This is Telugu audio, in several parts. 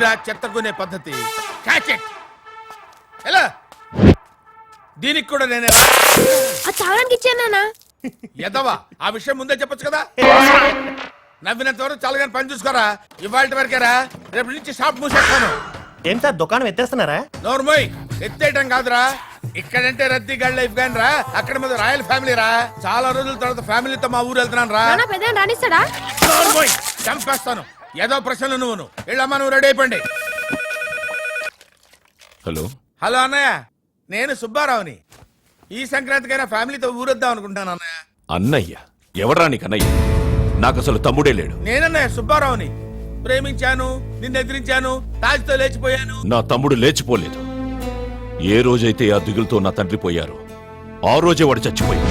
ఇదా చెత్తకునే పద్ధతి? Catch it. ఎలా దీనికి కూడా నేనే తాగడానికి ఇచ్చానా ఎదవా? ఆ విషయం ముందే చెప్పొచ్చు కదా. నవ్వినంత వరకు చాలా కానీ పని చూసుకోరా. ఇవాళ వరకేరా, రేపు నుంచి షాప్ మూసేస్తాను. ఏం సార్ దుకాణం ఎత్తేస్తున్నారా? నోర్మోయ్, ఎత్తేయటం కాదురా. ఇక్కడంటే రద్దీ గడ్ లైఫ్ గాని రా, అక్కడ మీద రాయల్ ఫ్యామిలీ రా. చాలా రోజుల తర్వాత ఫ్యామిలీతో మా ఊరు వెళ్తున్నాను రా. పెద్ద రాణిస్తాడా? నోర్మోయ్, చంపేస్తాను. ఏదో ప్రశ్నలు నువ్వు వెళ్ళమ్మా, నువ్వు రెడీ అయిపోండి. హలో హలో అన్నయ్య, నేను సుబ్బారావుని. ఈ సంక్రాంతికైనా ఫ్యామిలీతో ఊరొద్దాం అనుకుంటాను అన్నయ్య. అన్నయ్య? ఎవడ్రా నీకు అన్నయ్య? నాకు అసలు తమ్ముడే లేడు. నేనన్నయ్య సుబ్బారావుని. ప్రేమించాను, నిన్ను ఎదిరించాను, తాజ్తో లేచిపోయాను. నా తమ్ముడు లేచిపోలేదు. ఏ రోజైతే ఆ దిగులతో నా తండ్రి పోయారో ఆ రోజే వాడు చచ్చిపోయాడు.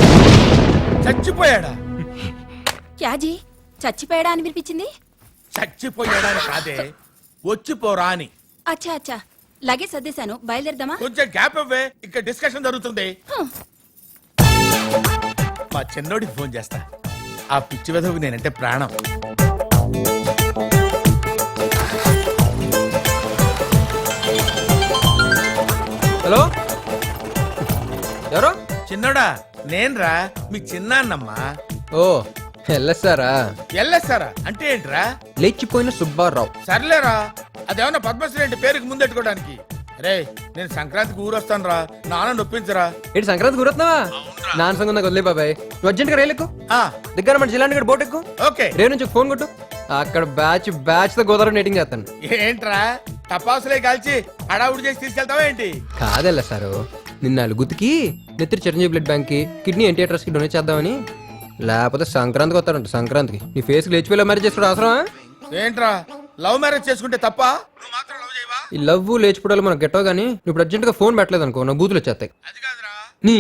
చచ్చిపోయాడా? క్యాజీ చచ్చిపోయాడా అని వినిపించింది. చచ్చిపోయాడా అని కాదే, వచ్చిపోరా అని. అచ్చా అచ్చా, లగేజ్ సర్దేశాను, బయలుదేరదామా? కొంచెం గ్యాప్ ఇవ్వే, ఇక్కడ డిస్కషన్ జరుగుతుంది. మా చిన్నోడికి ఫోన్ చేస్తా. ఆ పిచ్చి వెధవుకి నేనంటే ప్రాణం. హలో, ఎవరు? చిన్నోడా, నేన్రా, మీ చిన్నాన్నమ్మా. ఓ వెళ్ళొస్తారా? ఎల్లేస్తారా అంటే ఏంట్రా? లేచిపోయిన సుబ్బారావు. సర్లేరా, అదేమన్నా పద్మశ్రీ అంటే పేరుకి ముందెట్టుకోవడానికి. రే, నేను సంక్రాంతికి ఊరొస్తాను రా, నాన్న నొప్పించరా. ఏంటి సంక్రాంతి గురతున్నావా? నాన్న సంగం నాకు వదిలే బాబాయ్. నువ్వు అర్జెంట్ గా రైలు దగ్గర మన జిల్లా బోట్ ఎక్కు. ఓకే, రేపు నుంచి ఫోన్ కొట్టు. అక్కడ బ్యాచ్ తో గోదావరి నేటింగ్ చేస్తాను. ఏంట్రా టపాసులే కాల్చి హడావుడి చేసి తీసుకెళ్తావా ఏంటి? కాదల్లా సారు, నిన్న గుతికి నెత్తిరి చిరంజీవి బ్లడ్ బ్యాంక్ కి, కిడ్నీ ఎన్టీఆర్ ట్రస్ట్ కి డొనేట్ చేద్దామని. లేకపోతే సంక్రాంతికి వస్తారంట. సంక్రాంతికి నీ ఫేస్ కి లేచిపోయి మ్యారేజ్ చేసుకోవడం అవసరమా? ఏంట్రా లవ్ మ్యారేజ్ చేసుకుంటే తప్ప? నువ్వు మాత్రం లవ్ చేయవా? ఈ లవ్ లేచిపోవడాలు మనకు గెట్టవు గానీ, నువ్వు ఇప్పుడు అర్జెంట్ గా ఫోన్ పెట్టలేదు అనుకో, నా బూతులు వచ్చేస్తాయి. అది కాదురా. నీ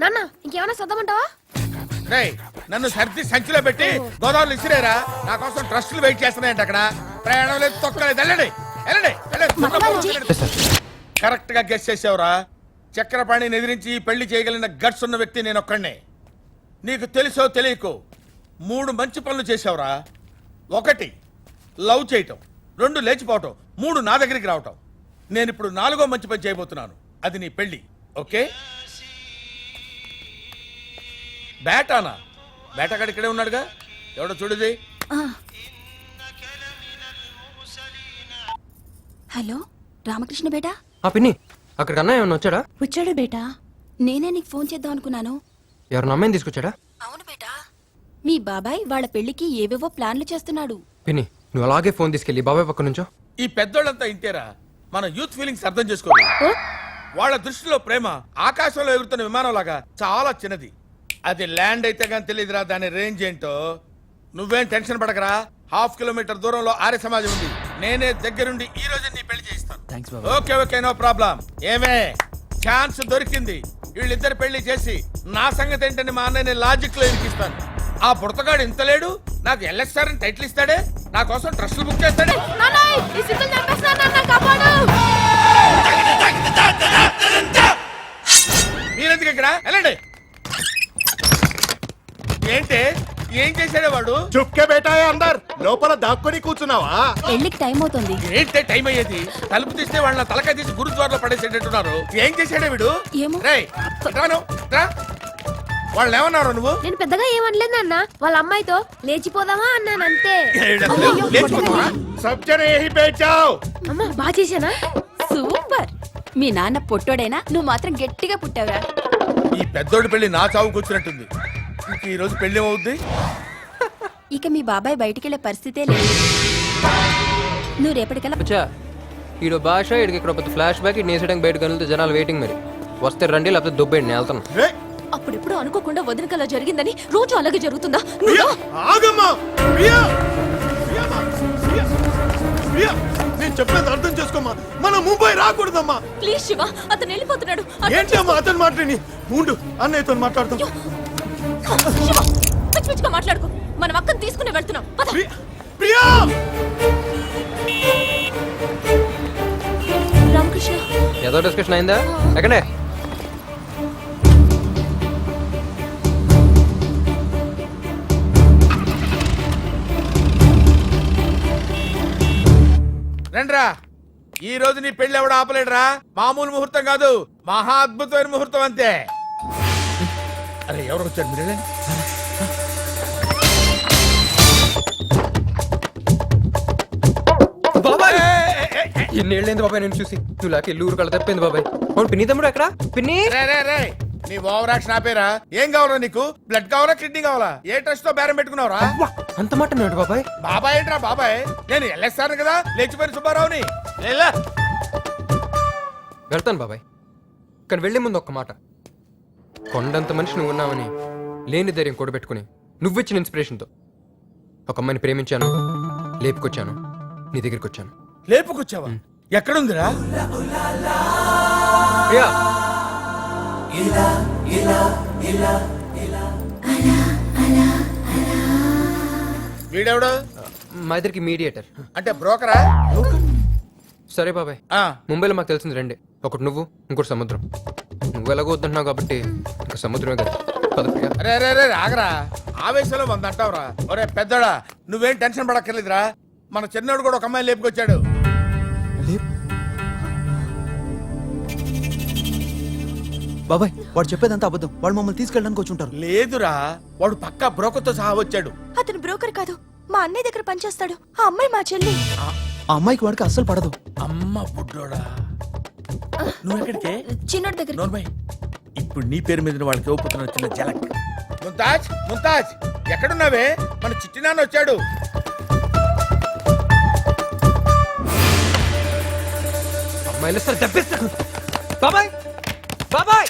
నాన్న ఇంకేమైనా చదవమంటావా? రే, నన్ను సర్ది సంచిలో పెట్టి గోదావరిలో ఇసిరేరా. నా కోసం ట్రస్టులు వెయిట్ చేస్తున్నాయంట అక్కడ. ప్రయాణం లేదు, తొక్కలేదు. వెళ్ళండి వెళ్ళండి. కరెక్ట్ గా గెస్ చేసావురా. చక్రపాణిని ఎదిరించి ఈ పెళ్లి చేయగలిగిన గట్స్ ఉన్న వ్యక్తి నేను ఒక్కడినే. నీకు తెలుసో తెలియకో 3 మంచి పనులు చేసావురా. 1 లవ్ చేయటం, 2 లేచిపోవటం, 3 నా దగ్గరికి రావటం. నేను ఇప్పుడు 4వ మంచి పని చేయబోతున్నాను. అది నీ పెళ్లి. ఓకే? బేటానా? బేటగాడు ఇక్కడే ఉన్నాడుగా, ఎవడో చూడది. హలో రామకృష్ణ బేటా. పిన్ని, అక్కడికి అన్నయ్య ఏమన్నా వచ్చాడా? వచ్చాడు బేటా. నేనే నీకు ఫోన్ చేద్దాం అనుకున్నాను. ఎవరిని అమ్మాయిని తీసుకొచ్చాడా? అవును బేటా, మీ బాబాయ్ వాళ్ళ పెళ్లికి ఏవేవో ప్లాన్లు చేస్తున్నాడు. పిన్ని, నువ్వు అలాగే ఫోన్ తీసుకెళ్ళి బాబాయ్ పక్క నుంచో. ఈ పెద్దోళ్ళంతా ఇంతేరా. మన యూత్ ఫీలింగ్స్ అర్థం చేసుకోవాలి. వాళ్ళ దృష్టిలో ప్రేమ ఆకాశంలో ఎగురుతున్న విమానం లాగా చాలా చిన్నది. అది ల్యాండ్ అయితే కానీ తెలియదురా దాని రేంజ్ ఏంటో. నువ్వేం టెన్షన్ పడకరా. 1/2 కిలోమీటర్ దూరంలో ఆర్య సమాజం ఉంది. నేనే దగ్గరుండి ఈ రోజు నీ పెళ్లి చేయిస్తాను. Okay okay, no problem. ఏమే ఛాన్స్ దొరికింది. వీళ్ళిద్దరు పెళ్లి చేసి నా సంగతి ఏంటని మా అన్నయ్య లాజిక్ లో ఇరికిస్తాను. ఆ పుడతగాడు ఇంత లేడు, నాకు ఎల్ఎస్ఆర్ అని టైటిల్ ఇస్తాడే, నా కోసం ట్రస్టులు బుక్ చేస్తాడే. మీరెందుకు ఇక్కడ? వెళ్ళండి. ఏంటి ఏం చేశాడే వాడు? చుక్కే బేటాయే అందర్ లోపల దాక్కుని కూర్చున్నావా? పెళ్లికి టైం అవుతుంది. ఏంటే టైం అయ్యేది? తలుపు తీస్తే వాళ్ళ తలకాయ తీసి గురుద్వారలో పడేసేటట్టున్నారు. ఏం చేశాడే వీడు? రేయ్, రాను రా. వాళ్ళు ఏమన్నారు? నువ్వు? నేను పెద్దగా ఏమనలేదు అన్న. వాళ్ళ అమ్మాయితో లేచిపోదామా అన్నాను అంతే. అమ్మా బాగా చేశానా? సూపర్. మీ నాన్న పొట్టోడైనా నువ్వు మాత్రం గట్టిగా పుట్టావురా. ఈ పెద్దోడి పెళ్లి నా చావుకు వచ్చినట్టుంది. ఈ రోజు పెళ్లి ఏమవుద్ది? ఇక మీ బాబాయ్ బయటికెళ్లే పరిస్థితే లేదు. నువ్వు రేపటికల్లా ఈడో భాష, ఇడికి ఇక్కడ పెద్ద ఫ్లాష్ బ్యాక్. ఇటు నేసడానికి బయట కనులతో జనాలు వెయిటింగ్. మరి వస్తే రండి, లేకపోతే దుబ్బేయండి, నేను వెళ్తాను. అప్పుడెప్పుడు అనుకోకుండా వదినకలా జరిగిందని రోజు అలాగే జరుగుతుందా? నేను చెప్పేది అర్థం చేసుకోమా. మనం ముంబై రాకూడదమ్మా. ప్లీజ్ శివ, అతను వెళ్ళిపోతున్నాడు. ఏంటి అమ్మా అతను మాట్లాడి? ఉండు, అన్నయ్యతో మాట్లాడతాం. శివ, పిచ్చి పిచ్చిగా మాట్లాడుకో. మనం అక్కని తీసుకుని వెళ్తున్నాం. ప్రియా, రామకృష్ణ, ఏదో డిస్కషన్ అయిందా? ఎక్కడే? రండ్రా. ఈ రోజు నీ పెళ్లి ఎవడు ఆపలేడురా. మామూలు ముహూర్తం కాదు, మహా అద్భుతమైన ముహూర్తం అంతే. అరే ఎవరు వచ్చారు మీరు వెళ్ళండి. బాబాయ్ ఏయ్, ఏయ్, ఏయ్, ఏయ్. ఎన్నేళ్ళైంది బాబాయ్ నేను చూసి నువ్వు లాకి ఇల్లు ఊరు కళ్ళ తప్పింది బాబాయ్. అవును పిన్ని తమ్ముడు ఎక్కడ పిన్ని? రే రే రే నీ ఓవర్ యాక్షన్ ఆపేరా. ఏం కావాలా నీకు? బ్లడ్ కావాలా, కిడ్నీ కావాలా? ఏ ట్రస్ట్ తో బేరం పెట్టుకున్నావురా? వా, అంత మాట అన్నాడు బాబాయ్. బాబాయ్ ఏంట్రా బాబాయ్? నేను వెళ్ళేస్తాను కదా లేచిపోయిన సుబ్బారావుని. లేలా. వెళ్తాను బాబాయ్, కానీ వెళ్లే ముందు ఒక్క మాట. కొండంత మనిషి నువ్వు ఉన్నావని లేని ధైర్యం కూడబెట్టుకుని నువ్విచ్చిన ఇన్స్పిరేషన్తో ఒక అమ్మాయిని ప్రేమించాను, లేపుకొచ్చాను, నీ దగ్గరికి వచ్చాను. లేపుకొచ్చావా? ఎక్కడుందిరా? ప్రియా, వీడెవడు? మా ఇద్దరికి మీడియేటర్. అంటే బ్రోకరా? సరే బాబాయ్, ఆ, ముంబైలో మాకు తెలిసింది రెండే, ఒకటి నువ్వు, ఇంకోటి సముద్రం. నువ్వు ఎలాగో వద్దంటున్నావు కాబట్టి ఇంకా సముద్రమే కదా. పద ప్రియా. అరే అరే అరే ఆగరా. ఆవేశంలో వంద అంటావురా. ఒరే పెద్దోడా, నువ్వేం టెన్షన్ పడక్కర్లేదురా. మన చిన్నోడు కూడా ఒక అమ్మాయి లేపుకొచ్చాడు. బాబాయ్ వాడు చెప్పేదంతా అబద్ధం. వాళ్ళు మమ్మల్ని తీసుకెళ్ళడానికి వచ్చి ఉంటారు. లేదురా, వాడు పక్కా బ్రోకర్తో సహా వచ్చాడు. అతను బ్రోకర్ కాదు, మా అన్నయ్య దగ్గర పనిచేస్తాడు. ఆ అమ్మాయి మా చెల్లి. ఆ, ఆ అమ్మాయికి వాడికి అస్సలు పడదు. అమ్మ బుడ్డోడా. నువ్వు ఎక్కడికే? చిన్నోడి దగ్గర. నోర్మై, ఇప్పుడు నీ పేరు మీద వాళ్ళకి ఇవ్వబోతున్న చిన్న జలక్. ముంతాజ్ ముంతాజ్ ఎక్కడున్నావే? మన చిట్టి నాన్న వచ్చాడు. అమ్మాయిలు సార్ దెబ్బేస్తాను. బాబాయ్ బాబాయ్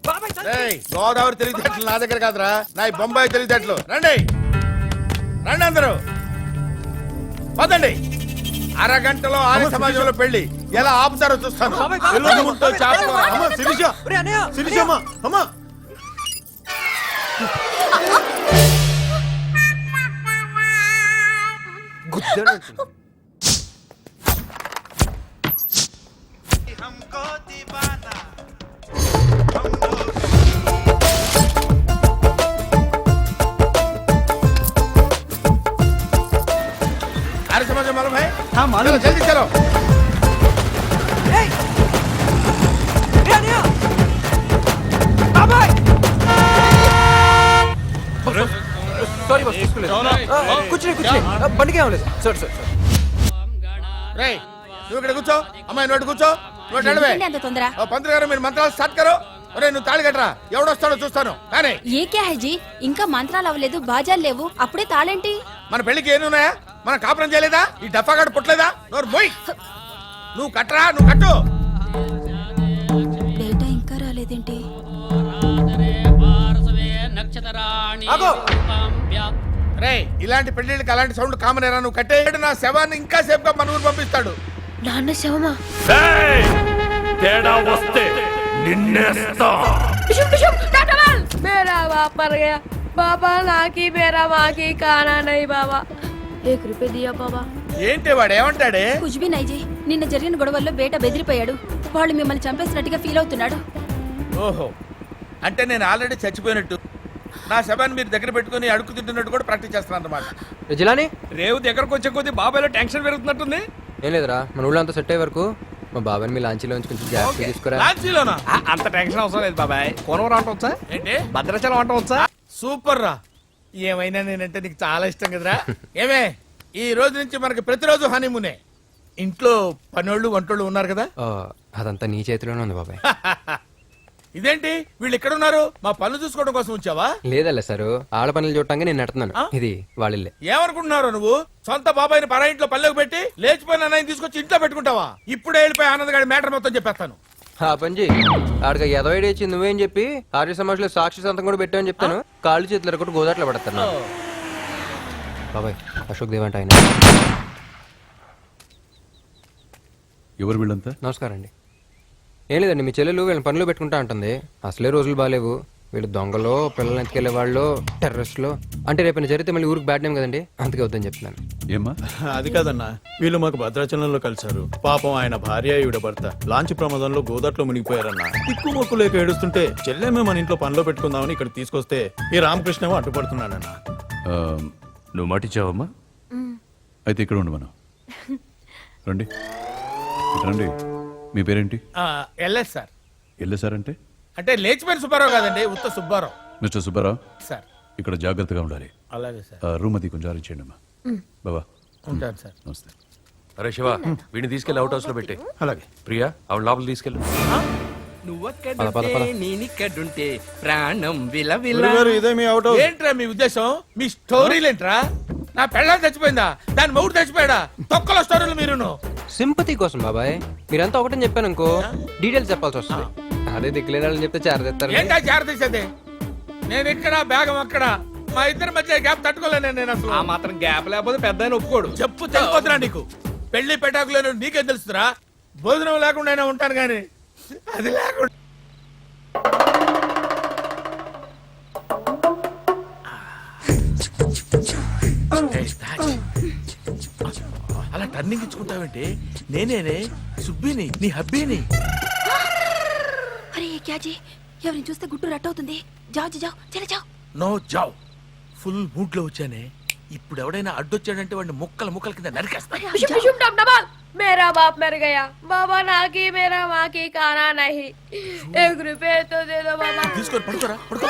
బాబాయ్ సార్. రేయ్, గోదావరి తెలివితేటలు నా దగ్గర కాదురా, నా ఈ బొంబాయి తెలివితేటలు. రండి రండి అందరూ పదండి. అరగంటలో ఆర్య సమాజంలో పెళ్లి ఎలా ఆపుతారో చూస్తాను. ఎల్లుండితో చాపకూర. అమ్మ శిరీష, ఒరేయ్ అన్నయ్య, శిరీష అమ్మ, అమ్మ గుద్దాడు. आर्य समाज मालूम है? हाँ, मालूम चलो जल्दी चलो. సారీ బాస్, తీసుకోలేదు. కూర్చుని బండికి ఏమలేదు సార్. సార్ రేయ్, నువ్వు ఇక్కడ కూర్చో. అమ్మాయి నోటి కూర్చో. నోటి నడవే. ఎందుకండి అంత తొందర? పంతులు గారు మీరు మంత్రాలు స్టార్ట్ కరో. ఒరేయ్, నువ్వు తాళి కట్టరా. ఎవడొస్తాడో చూస్తాను. కానీ ఏ క్యా హై జీ, ఇంకా మంత్రాలు అవ్వలేదు, బాజాలు లేవు, అప్పుడే తాళేంటి? మన పెళ్లికి ఏనున్నాయా? మన కాపురం చేయలేదా? ఈ డఫాగాడు పుట్టలేదా? నోరు మోయ్. నువ్వు కట్టరా, నువ్వు కట్టు. డేటా ఇంకా రాలేదేంటి? రేయ్, ఇలాంటి పెళ్లిళ్ళకి అలాంటి సౌండ్ కామన్ ఏరా. నువ్వు కట్టేయడు. నా శవాన్ని ఇంకా సేఫ్ గా మన ఊరు పంపిస్తాడు. నాన్న శవమా? తేడా వస్తే నిన్నేస్తా. मेरा बाप मर गया बाबा ना की मेरा माँ की खाना नहीं बाबा 1 रुपए दिया बाबा ఏంటి వాడు ఏమంటాడే? కుజ్బీ నైజీ, నిన్న జరిగిన గొడవల్లో బేట బెదిరిపోయాడు. వాళ్ళు మిమ్మల్ని చంపేసినట్టుగా ఫీల్ అవుతున్నాడు. ఓహో, అంటే నేను ఆల్రెడీ చచ్చిపోయినట్టు నా శవాన్ని మీరు దగ్గర పెట్టుకుని అడుగు తింటున్నట్టు కూడా ప్రాక్టీస్ చేస్తున్నాను అన్నమాట. జిలాని రేవు దగ్గరకు వచ్చే కొద్ది బాబాయ్లో టెన్షన్ పెరుగుతున్నట్టుంది. ఏం లేదురా, మన ఊళ్ళో అంతా సెట్ అయ్యే వరకు మా బాబాయ్ని మీ లాంచీలోంచి కొంచెం జాగ్రత్త తీసుకురా. లాంచీలోనా? అంత టెన్షన్ అవసరం లేదు బాబాయ్. కోనవరం అంట వచ్చా, ఏంటి? భద్రాచలం అంట వచ్చా. సూపర్ రా. ఏమైనా నేనంటే నీకు చాలా ఇష్టం కదరా. ఏమే, ఈ రోజు నుంచి మనకి ప్రతిరోజు హనీమూనే. ఇంట్లో పనోళ్ళు వంటోళ్ళు ఉన్నారు కదా. ఆ, అదంతా నీ చేతిలోనే ఉంది బాబాయ్. ఇదేంటి వీళ్ళు ఇక్కడ ఉన్నారు? మా పనులు చూసుకోవడం కోసం వచ్చావా? లేదలే సారు, ఆడ పనులు చూడటానికి నేను నెడుతున్నాను. ఇది వాళ్ళిల్లే. ఏమనుకుంటున్నారు నువ్వు? సొంత బాబాయిని పరా ఇంట్లో పల్లెకు పెట్టి లేచిపోయిన అన్నయ్యని తీసుకొచ్చి ఇంట్లో పెట్టుకుంటావా? ఇప్పుడే వెళ్ళిపోయి ఆనంద్ గారి మ్యాటర్ మొత్తం చెప్పేస్తాను. ఆ పని ఆడికి ఎదవైడి ఇచ్చి నువ్వేం చెప్పి ఆర్య సమాజ్లో సాక్షి సంతం కూడా పెట్టావని చెప్తాను. కాళ్ళు చేతులు ఎరగొట్టు గోదాట్లో పడతాను బాబాయ్. అశోక్ దేవ్ అంటే ఆయన. ఎవరు వీళ్ళంతా? నమస్కారం అండి. ఏం లేదండి, మీ చెల్లెలు వీళ్ళని పనిలో పెట్టుకుంటా ఉంటుంది. అసలే రోజులు బాగాలేవు. వీళ్ళు దొంగలో, పిల్లల్ని ఎత్తుకెళ్లే వాళ్ళు, టెర్రరిస్టులు. అంటే రేపైనా జరిగితే మళ్ళీ ఊరికి బ్యాడ్ నేమ్ కదండి, అందుకే వద్దని చెప్తున్నాను. ఏమ్మా? అది కాదన్నా, వీళ్ళు మాకు భద్రాచలంలో కలిశారు. పాపం ఆయన భార్య ఈవిడ భర్త లాంచ్ ప్రమాదంలో గోదాట్లో మునిగిపోయారన్నా. తిక్కు మొక్కు లేక ఏడుస్తుంటే చెల్లెమే మన ఇంట్లో పనిలో పెట్టుకుందామని ఇక్కడ తీసుకొస్తే ఈ రామకృష్ణ అడ్డుపడుతున్నాడన్నా. నువ్వు మాటిచ్చావమ్మా? అయితే ఇక్కడ ఉండు మనం. రండి ఇటు రండి. మీ పేరేంటి? LS sir. వెళ్ళేసారంటే? అంటే లేచిపోయిన సుబ్బారావు కాదండి, ఉత్త సుబ్బారావు మిస్టర్ సుబ్బారావు, సార్. ఇక్కడ జాగ్రత్తగా ఉండాలి. అలాగే సార్. రూమ్ అది కొంచెం అరేంజ్ అమ్మా. బాబా ఉంటాను సార్. నమస్తే. అరే శివ, వీడిని తీసుకెళ్ళి అవుట్ హౌస్ లో పెట్టే. అలాగే. ప్రియా, ఆవిడ లోపల తీసుకెళ్ళు. నేనిక్కడుంటే ప్రాణం విలవిల. గురుగారు, ఇదే మీ అవుట్ హౌస్. ఏంట్రా మీ ఉద్దేశం? మీ స్టోరీలు ఏంట్రా? నా పెళ్ళాం చచ్చిపోయిందా? దాని మొగుడు చచ్చిపోయాడా? తొక్కల స్టోరీలు మీరును. సింపతి కోసం బాబాయ్, మీరంతా ఒకటని చెప్పాను అనుకో డీటెయిల్స్ చెప్పాల్సి వస్తుంది. అదే దిక్కులేని చెప్తే చేరదెత్తారు. ఏంటా చేరదీసేది? నేను ఇక్కడ బేగం అక్కడ, మా ఇద్దరి మధ్య గ్యాప్ తట్టుకోలేను నేను అసలు. ఆ మాత్రం గ్యాప్ లేకపోతే పెద్ద ఆయన ఒప్పుకోడు. చెప్పు తెలిపోతున్నా నీకు. పెళ్లి పెటాకులేను నీకేం తెలుస్తురా? భోజనం లేకుండా ఉంటాను గాని అది లేకుండా. ఏయ్, తాజ్. అలా టర్నింగ్ ఇచ్చుకుంటావేంటి? నేనేనే సుబ్బిని, నీ హబ్బీని. అరే క్యాజీ, ఎవరిని చూస్తే గుట్టు రట్టవుతుంది. జావ్ జావ్ చలే జావ్. నో జావ్. ఫుల్ మూడ్ లో వచ్చానే. ఇప్పుడు ఎవడైనా అడ్డొచ్చాడంటే వాడిని ముక్కల ముక్కల కింద నరికేస్తా. पिशुम पिशुम डब डबल मेरा बाप मर गया बाबा ना की मेरा माँ की खाना नहीं 1 रुपए तो दे दो बाबा తీసుకొని పడుకోరా, పడుకో.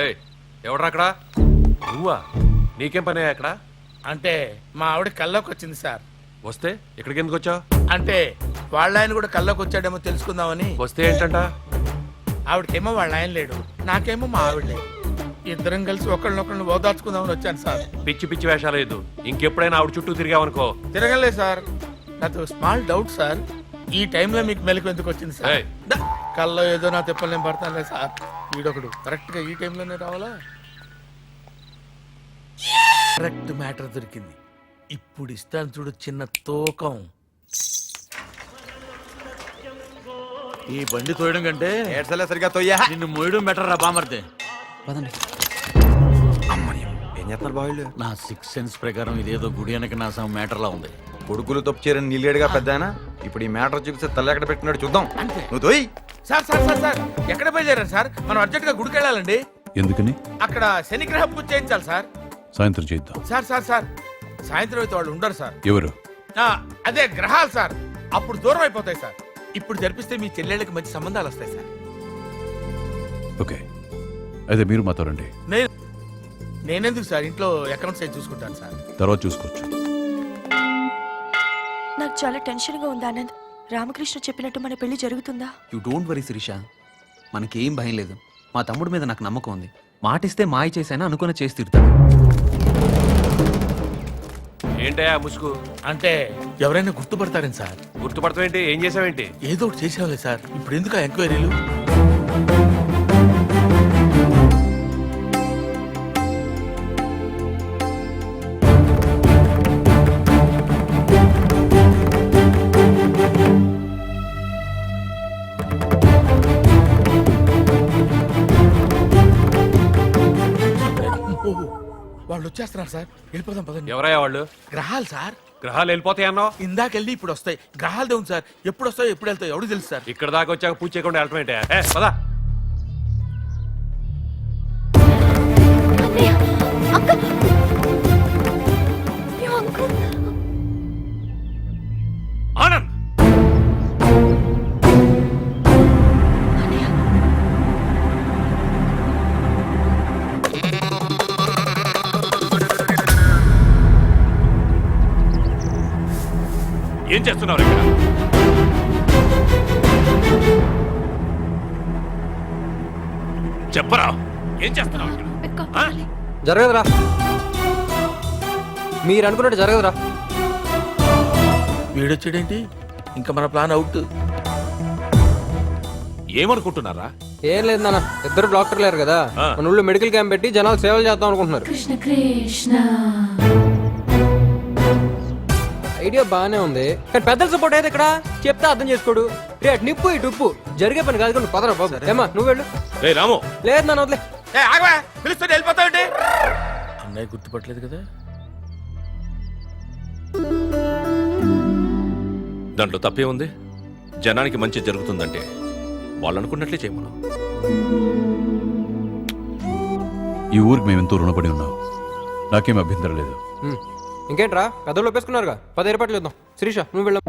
ఏయ్, ఎవడ్రా అక్కడ? నువ్వా? నీకేం పని అక్కడ? అంటే మా ఆవిడ కల్లోకి వచ్చింది సార్. వస్తే ఇక్కడికి ఎందుకు వచ్చావు? అంటే వాళ్ళ ఆయన కూడా కల్లోకి వచ్చాడేమో తెలుసుకుందామని. వస్తే ఏంటంట? ఆవిడకేమో వాళ్ళ ఆయన లేడు, నాకేమో మా ఆవిడ లేదు. ఇద్దరం కలిసి ఒకళ్ళనొకళ్ళని ఓదార్చుకుందామని వచ్చాను సార్. పిచ్చి పిచ్చి వేషాలు లేదు. ఇంకెప్పుడైనా ఆవిడ చుట్టూ తిరిగావనుకో. తిరగలేదు సార్. నాకు స్మాల్ డౌట్ సార్. ఈ టైంలో మీకు మెలకు ఎందుకు వచ్చింది సార్? ఏయ్. కల్లో ఏదో నా తిప్పలు నేను పడతానులే సార్. వీడొకడు కరెక్ట్ గా ఈ టైంలోనే రావాలా? కరెక్ట్ మ్యాటర్ దొరికింది. ఇప్పుడు ఇస్తాను చూడు చిన్న తూకం. ఈ బండి తోయడం కంటే ఏడ్సలే సరిగా తొయ్యా. నిన్ను మోయడం బెటర్ రా బామర్దే. పదండి. ఏం చేస్తున్నారు బావిళ్ళు? నా 6 సెన్స్ ప్రకారం ఇదేదో గుడి వెనక నా సమ మ్యాటర్ లా ఉంది. కొడుకులు తప్పు చేరని నీళ్ళేడుగా పెద్ద ఆయన. ఇప్పుడు ఈ మ్యాటర్ చూపిస్తే తల్లి ఎక్కడ పెట్టినాడు చూద్దాం. అంతే. నువ్వు తోయ్. సార్ సార్ సార్ సార్ ఎక్కడ బయలుదేరారు సార్? మనం అర్జెంట్ గా గుడికి వెళ్ళాలండి. ఎందుకని? అక్కడ శనిగ్రహ పూజ చేయించాలి సార్. సాయంత్రం చేద్దాం. సార్ సార్ సార్ సాయంత్రం అయితే వాళ్ళు ఉండరు సార్. ఎవరు? అదే గ్రహాలు సార్. అప్పుడు దూరం అయిపోతాయి సార్. ఇప్పుడు జరిపిస్తే మీ చెల్లెళ్ళకి మంచి సంబంధాలు వస్తాయి సార్. ఓకే, అయితే మీరు మాతో రండి. నేనెందుకు సార్? ఇంట్లో అకౌంట్స్ ఏం చూసుకుంటాను సార్. తర్వాత చూసుకోవచ్చు. నాకు చాలా టెన్షన్ గా ఉంది ఆనంద్ రామకృష్ణ చెప్పినట్టు మన పెళ్లి జరుగుతుందా? యూ డోంట్ వరీ శిరీష, మనకేం భయం లేదు. మా తమ్ముడి మీద నాకు నమ్మకం ఉంది. మాటిస్తే మాయ చేసైనా అనుకున్న చేసి తిడతాడు. ఏంటయ్యా ముసుగు? అంటే ఎవరైనా గుర్తుపడతారని సార్. గుర్తుపడతావేంటి? ఏం చేసావేంటి? ఏదో ఒకటి చేసేవాళ్ళే సార్. ఇప్పుడు ఎందుకు ఆ ఎంక్వైరీలు? వాళ్ళు వచ్చేస్తున్నారు సార్. వెళ్ళిపోదాం పదండి. ఎవరయ్యా వాళ్ళు? గ్రహాలు సార్. గ్రహాలు వెళ్ళిపోతాయి అన్నావు. ఇందాకెళ్ళి ఇప్పుడు వస్తాయి. గ్రహాలు దేవుడు సార్. ఎప్పుడు వస్తాయో ఎప్పుడు వెళ్తాయో ఎవడు తెలుసు సార్. ఇక్కడ దాకా వచ్చాక పూజ చేయకుండా వెళ్ళటం ఏంటయ్యా? పదా. ఆనంద్, ఏం చేస్తున్నారు ఇక్కడ? చెప్పరా, ఏం చేస్తున్నావు ఇక్కడ? ఆ? జరగదురా, మీరు అనుకున్నట్టు జరగదురా. వీడొచ్చాడేంటి? ఇంకా మన ప్లాన్ అవుట్. ఏమనుకుంటున్నారా? ఏం లేదు నాన్న, ఇద్దరు డాక్టర్ లేరు కదా, ఆ. మన ఊళ్ళో మెడికల్ క్యాంప్ పెట్టి జనాలు సేవలు చేద్దాం అనుకుంటున్నారు. ఐడియా బాగానే ఉంది, కానీ పెద్దల సపోర్ట్ అయితే ఇక్కడ చెప్తే అర్థం చేసుకోడు. రే అటు నిప్పు ఇటు ఉప్పు జరిగే పని కాదు. నువ్వు పదరా బాబు. ఏమా నువ్వు వెళ్ళు. రే రాము, లేదు నాన్న వదిలే. ఆగవా, పిలుస్తుంటే వెళ్ళిపోతావుంటే. అన్నయ్య గుర్తుపట్టలేదు కదా? దాంట్లో తప్పే ఉంది. జనానికి మంచి జరుగుతుందంటే వాళ్ళు అనుకున్నట్లే చేయమను. ఈ ఊరికి మేము ఎంతో రుణపడి ఉన్నాం. నాకేం అభ్యంతరం లేదు. ఇంకేంట్రా పెద్దలు ఒప్పేసుకున్నారుగా 10 ఏర్పాట్లు చేద్దాం. శిరీష నువ్వు వెళ్ళాం.